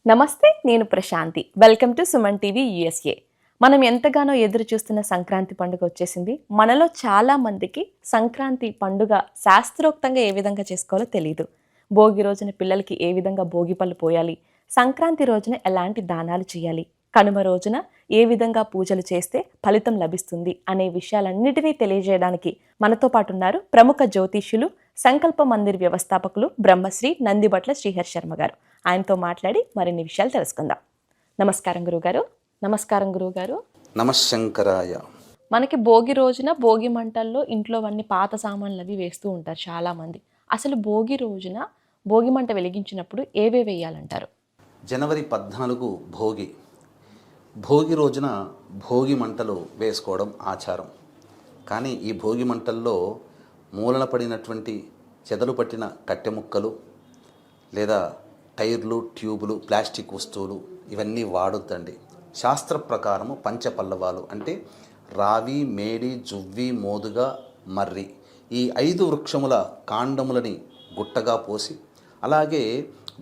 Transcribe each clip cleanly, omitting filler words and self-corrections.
నమస్తే, నేను Prashanthi. Welcome to Suman TV USA. మనం ఎంతగానో ఎదురు చూస్తున్న సంక్రాంతి పండుగ వచ్చేసింది. మనలో చాలా మందికి సంక్రాంతి పండుగ శాస్త్రోక్తంగా ఏ విధంగా చేసుకోవాలో తెలియదు. భోగి రోజున పిల్లలకి ఏ విధంగా భోగి పళ్ళు పోయాలి, సంక్రాంతి రోజున ఎలాంటి దానాలు చేయాలి, కనుమ రోజున ఏ విధంగా పూజలు చేస్తే ఫలితం లభిస్తుంది అనే విషయాలన్నిటినీ తెలియజేయడానికి మనతో పాటు ఉన్నారు ప్రముఖ జ్యోతిష్యులు, సంకల్ప మందిర్ వ్యవస్థాపకులు బ్రహ్మశ్రీ నందిబట్ల శ్రీహర్ శర్మ గారు. ఆయనతో మాట్లాడి మరిన్ని విషయాలు తెలుసుకుందాం. నమస్కారం గురుగారు. నమస్కారం గురుగారు. నమశంకరాయ. మనకి భోగి రోజున భోగి మంటల్లో ఇంట్లోవన్నీ పాత సామాన్లు అవి వేస్తూ ఉంటారు చాలామంది. అసలు భోగి రోజున భోగి మంట వెలిగించినప్పుడు ఏవే వేయాలంటారు? జనవరి 14 భోగి. భోగి రోజున భోగి మంటలు వేసుకోవడం ఆచారం. కానీ ఈ భోగి మంటల్లో మూలన పడినటువంటి చెదలు పట్టిన కట్టె ముక్కలు లేదా టైర్లు, ట్యూబులు, ప్లాస్టిక్ వస్తువులు ఇవన్నీ వాడొద్దండి. శాస్త్ర ప్రకారము పంచపల్లవాలు అంటే రావి, మేడి, జువ్వి, మోదుగ, మర్రి ఈ 5 వృక్షముల కాండములని గుట్టగా పోసి, అలాగే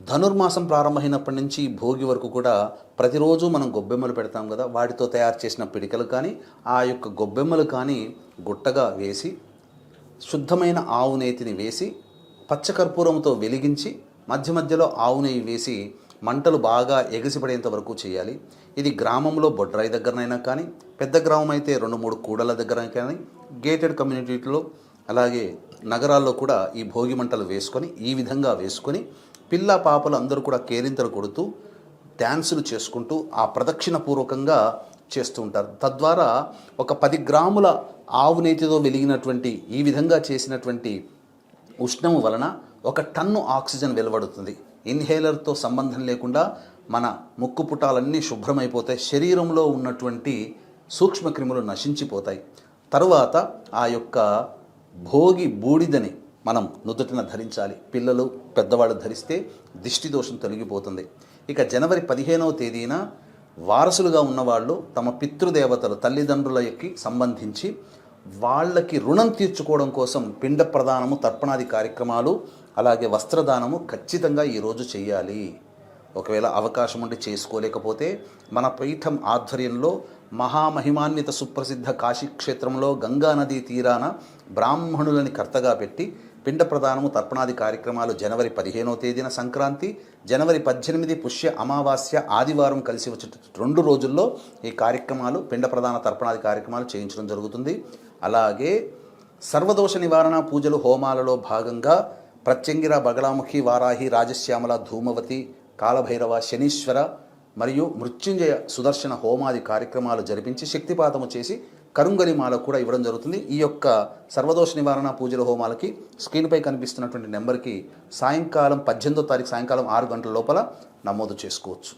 ధనుర్మాసం ప్రారంభమైనప్పటి నుంచి భోగి వరకు కూడా ప్రతిరోజు మనం గొబ్బెమ్మలు పెడతాం కదా, వాటితో తయారు చేసిన పిడికలు కానీ ఆ యొక్క గొబ్బెమ్మలు కానీ గుట్టగా వేసి శుద్ధమైన ఆవు నేతిని వేసి పచ్చకర్పూరంతో వెలిగించి మధ్య మధ్యలో ఆవు నెయ్యి వేసి మంటలు బాగా ఎగసిపడేంత వరకు చేయాలి. ఇది గ్రామంలో బొడ్రాయి దగ్గరనైనా కానీ, పెద్ద గ్రామం అయితే 2-3 కూడల దగ్గర కానీ, గేటెడ్ కమ్యూనిటీలో అలాగే నగరాల్లో కూడా ఈ భోగి మంటలు వేసుకొని ఈ విధంగా వేసుకొని పిల్ల పాపలు అందరూ కూడా కేరింతలు కొడుతూ డ్యాన్సులు చేసుకుంటూ ఆ ప్రదక్షిణ పూర్వకంగా చేస్తూ ఉంటారు. తద్వారా ఒక 10 గ్రాముల ఆవు నేతితో వెలిగినటువంటి ఈ విధంగా చేసినటువంటి ఉష్ణము వలన 1 టన్ను ఆక్సిజన్ వెలువడుతుంది. ఇన్హేలర్తో సంబంధం లేకుండా మన ముక్కు పుటాలన్నీ శుభ్రమైపోతాయి, శరీరంలో ఉన్నటువంటి సూక్ష్మక్రిములు నశించిపోతాయి. తరువాత ఆ యొక్క భోగి బూడిదని మనం నుదుటిన ధరించాలి. పిల్లలు, పెద్దవాళ్ళు ధరిస్తే దిష్టి దోషం తొలగిపోతుంది. ఇక జనవరి 15వ తేదీన వారసులుగా ఉన్నవాళ్ళు తమ పితృదేవతలు తల్లిదండ్రులకి సంబంధించి వాళ్ళకి రుణం తీర్చుకోవడం కోసం పిండ ప్రదానము, తర్పణాది కార్యక్రమాలు, అలాగే వస్త్రదానము ఖచ్చితంగా ఈరోజు చేయాలి. ఒకవేళ అవకాశం ఉండి చేసుకోలేకపోతే మన పీఠం ఆధ్వర్యంలో మహామహిమాన్విత సుప్రసిద్ధ కాశీక్షేత్రంలో గంగానదీ తీరాన బ్రాహ్మణులని కర్తగా పెట్టి పిండ ప్రదానము, తర్పణాది కార్యక్రమాలు జనవరి 15వ తేదీన సంక్రాంతి, జనవరి 18 పుష్య అమావాస్య ఆదివారం కలిసి వచ్చే 2 రోజుల్లో ఈ కార్యక్రమాలు పిండ ప్రదాన, తర్పణాది కార్యక్రమాలు చేయించడం జరుగుతుంది. అలాగే సర్వదోష నివారణ పూజలు, హోమాలలో భాగంగా ప్రత్యంగిర, బగళాముఖి, వారాహి, రాజశ్యామల, ధూమవతి, కాలభైరవ, శనీశ్వర మరియు మృత్యుంజయ, సుదర్శన హోమాది కార్యక్రమాలు జరిపించి శక్తిపాతము చేసి కరుంగలి మాల కూడా ఇవ్వడం జరుగుతుంది. ఈ యొక్క సర్వదోష నివారణ పూజల హోమాలకి స్క్రీన్పై కనిపిస్తున్నటువంటి నెంబర్కి సాయంకాలం 18వ తారీఖు సాయంకాలం 6 గంటల లోపల నమోదు చేసుకోవచ్చు.